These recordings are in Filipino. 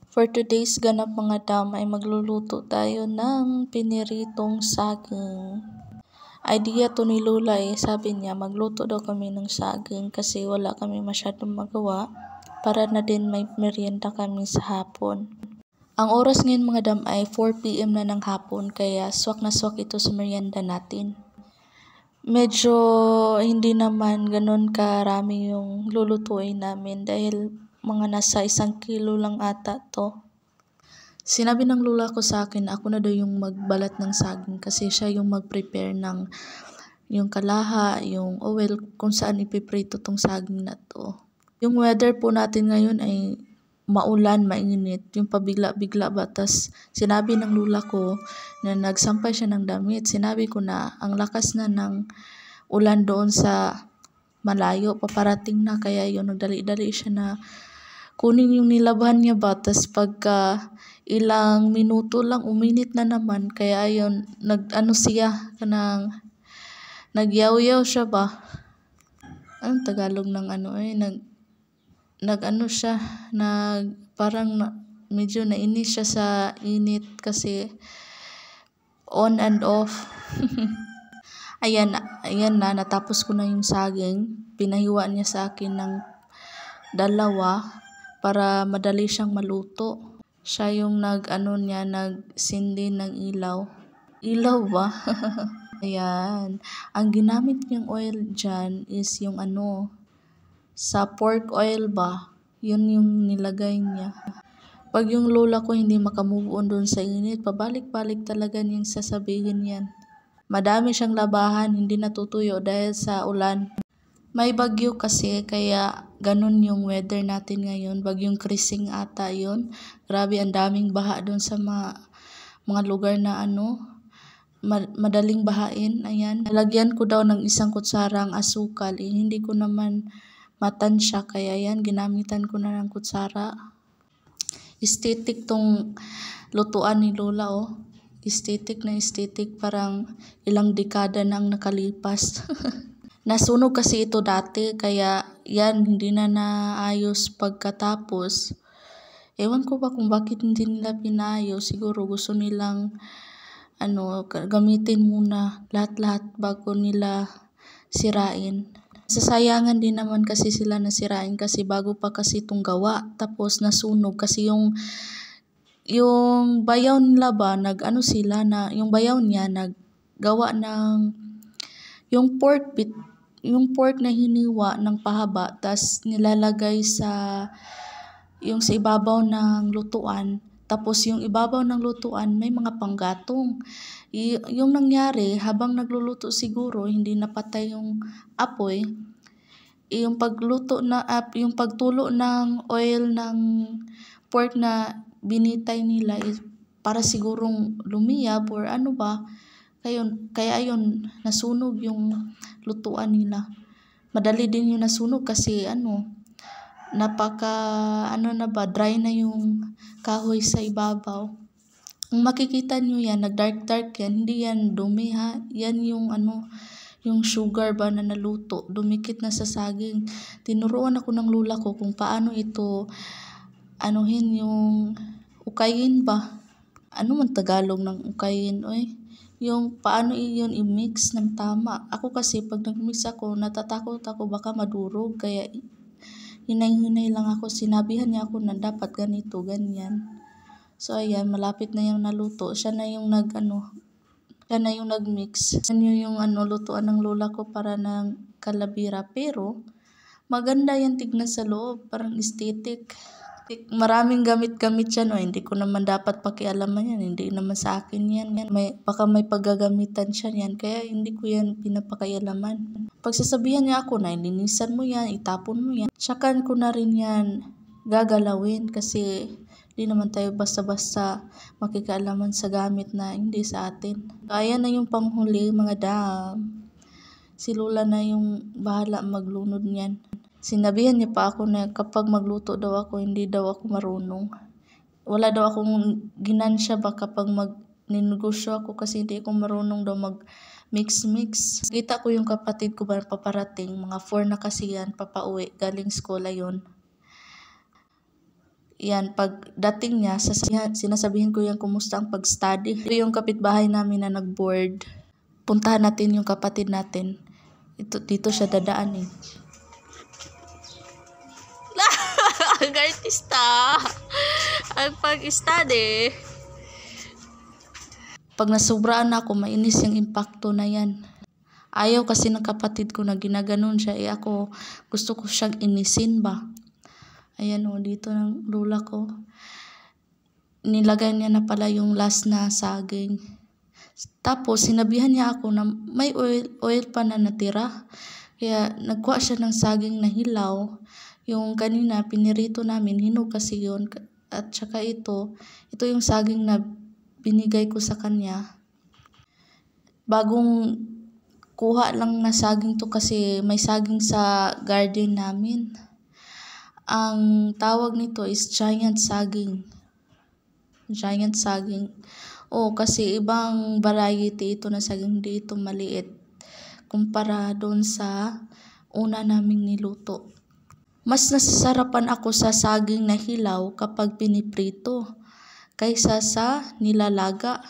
For today's ganap mga dam ay magluluto tayo ng piniritong saging. Idea to ni Lola sabi niya magluto daw kami ng saging kasi wala kami masyadong magawa para na din may merienda kami sa hapon. Ang oras ngayon mga dam ay 4 PM na ng hapon kaya swak na swak ito sa merienda natin. Medyo hindi naman ganun karami yung lulutuin namin dahil mga nasa 1 kilo lang ata to. Sinabi ng lola ko sa akin na ako na daw yung magbalat ng saging kasi siya yung mag-prepare ng yung kalaha, yung oil kung saan ipiprito tong saging na to. Yung weather po natin ngayon ay maulan, mainit, yung pabigla-bigla ba. Tas sinabi ng lola ko na nagsampay siya ng damit. Sinabi ko na ang lakas na ng ulan doon sa malayo, paparating na. Kaya yun, nagdali-dali siya na kunin yung nilabahan niya ba. Tas pagka ilang minuto lang, uminit na naman. Kaya yun, siya, nagyaw-yaw siya ba. Anong Tagalog ng siya, parang medyo nainis siya sa init kasi on and off. Ayan na, natapos ko na yung saging. Pinahiwa niya sa akin ng 2 para madali siyang maluto. Siya yung nagsindi ng ilaw. Ilaw ba? Ayan. Ang ginamit niyang oil dyan is yung sa pork oil ba. Yun yung nilagay niya. Pag yung lola ko hindi makamove on doon sa init, pabalik-balik talaga niyang sasabihin yan. Madami siyang labahan, hindi natutuyo dahil sa ulan. May bagyo kasi, kaya ganun yung weather natin ngayon. Bagyong Krising ata yun. Grabe, ang daming baha doon sa mga lugar na madaling bahain. Ayan. Nalagyan ko daw ng 1 kutsarang asukal. Hindi ko naman matansya, kaya yan, ginamitan ko na ng kutsara. Aesthetic tong lutuan ni Lola Aesthetic na aesthetic, parang ilang dekada nang nakalipas. Nasunog kasi ito dati, kaya yan, hindi na naayos pagkatapos. Ewan ko ba kung bakit hindi nila pinayos. Siguro gusto nilang gamitin muna lahat-lahat bago nila sirain. Sasayangan din naman kasi sila na sirain kasi bago pa kasi itong gawa, tapos nasunog kasi yung bayaw nila ba, yung bayaw niya naggawa ng yung pork na hiniwa ng pahaba, tas nilalagay sa ibabaw ng lutuan. Tapos yung ibabaw ng lutuan may mga panggatong. Yung nangyari, habang nagluluto siguro, hindi napatay yung apoy. Yung pagtulo ng oil ng pork na binitay nila para sigurong lumiyab or kaya ayun, nasunog yung lutuan nila. Madali din yung nasunog kasi dry na yung kahoy sa ibabaw. Kung makikita nyo yan, nag-dark yan, hindi yan dumi ha. Yan yung yung sugar ba na naluto, dumikit na sa saging. Tinuruan ako ng lola ko kung paano ito, yung ukayin ba? Ano man Tagalog ng ukayin, yung paano yun i-mix ng tama. Ako kasi pag nag-mix ako, natatakot ako baka madurog, kaya hinay-hinay lang ako. Sinabihan niya ako na dapat ganito, ganyan. So ayan, malapit na yung naluto. Siya na yung nag-mix. Yan yung lutuan ng lola ko para ng kalabira. Pero maganda yan tignan sa loob, parang aesthetic. Maraming gamit-gamit yan. Hindi ko naman dapat pakialaman yan. Hindi naman sa akin yan. Baka may paggagamitan siya yan. Kaya hindi ko yan pinapakialaman. Pagsasabihan niya ako na linisan mo yan, itapon mo yan, tsakan ko na rin yan gagalawin kasi di naman tayo basta-basta makikialaman sa gamit na hindi sa atin. Ayan na yung panghuli mga dam. Si Lola na yung bahala maglunod niyan. Sinabihan niya pa ako na kapag magluto daw ako, hindi daw ako marunong. Wala daw akong ginansya ba kapag ninegosyo ako kasi hindi ako marunong daw mix. Kita ko yung kapatid ko ba paparating, mga 4 na kasi yan, papauwi, galing school ayun. yan, pag dating niya, sinasabihin ko yan kumusta ang pag-study. Yung kapitbahay namin na nag-board, puntahan natin yung kapatid natin. Dito siya dadaan eh. Ang artista! Ang pag-study. Pag nasubraan ako, mainis yung impacto na yan. Ayaw kasi ng kapatid ko na ginaganon siya. Ako, gusto ko siyang inisin ba? Ayan o, dito ng lula ko. Nilagay niya na pala yung last na saging. Tapos, sinabihan niya ako na may oil pa na natira. Kaya, nagkuha siya ng saging na hilaw. Yung kanina, pinirito namin, hinog kasi yun. At saka ito yung saging na binigay ko sa kanya. Bagong kuha lang na saging to kasi may saging sa garden namin. Ang tawag nito is giant saging. Giant saging. Kasi ibang variety ito na saging, hindi ito maliit. Kumpara doon sa una naming niluto. Mas nasasarapan ako sa saging na hilaw kapag piniprito kaysa sa nilalaga.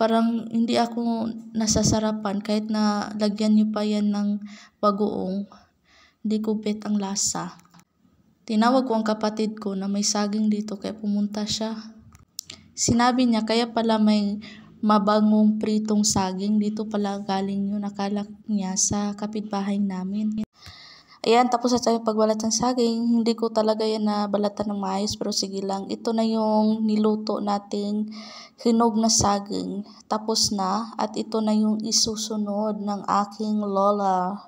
Parang hindi ako nasasarapan kahit na lagyan niyo pa yan ng bagoong. Hindi ko bet ang lasa. Tinawag ko ang kapatid ko na may saging dito kaya pumunta siya. Sinabi niya kaya pala may mabangong pritong saging. Dito pala galing yun. Akala niya sa kapitbahay namin. Ayan, tapos na tayo pagbalat ng saging. Hindi ko talaga yan nabalatan ng maayos pero sige lang. Ito na yung niluto nating hinog na saging. Tapos na at ito na yung isusunod ng aking lola.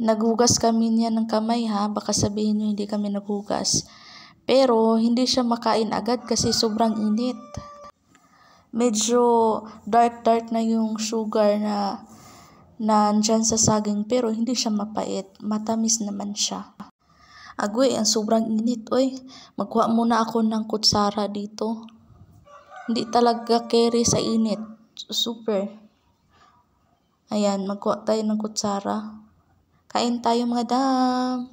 Naghugas kami niya ng kamay ha. Baka sabihin nyo hindi kami naghugas. Pero hindi siya makain agad kasi sobrang init. Medyo dark na yung sugar na nandyan sa saging pero hindi siya mapait. Matamis naman siya. Agoy, ang sobrang init. Magkuha muna ako ng kutsara dito. Hindi talaga carry sa init. Super. Ayan, magkuha tayo ng kutsara. Kain tayo mga dam.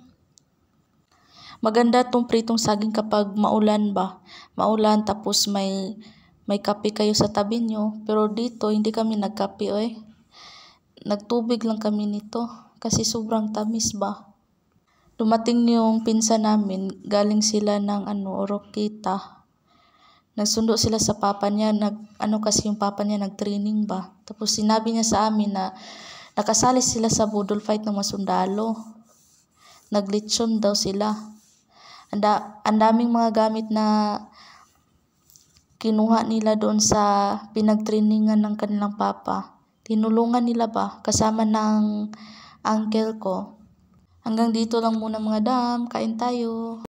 Maganda tong pritong saging kapag maulan ba. Maulan tapos may kape kayo sa tabi nyo. Pero dito hindi kami nagkape Nagtubig lang kami nito kasi sobrang tamis ba. Dumating yung pinsan namin, galing sila ng Oroquita. Nagsundo sila sa papa niya, kasi yung papa niya nag-training ba. Tapos sinabi niya sa amin na nakasali sila sa budol fight ng masundalo. Naglitsyon daw sila. Ang daming mga gamit na kinuha nila doon sa pinagtrainingan ng kanilang papa. Tinulungan nila ba kasama ng uncle ko. Hanggang dito lang muna mga dam. Kain tayo.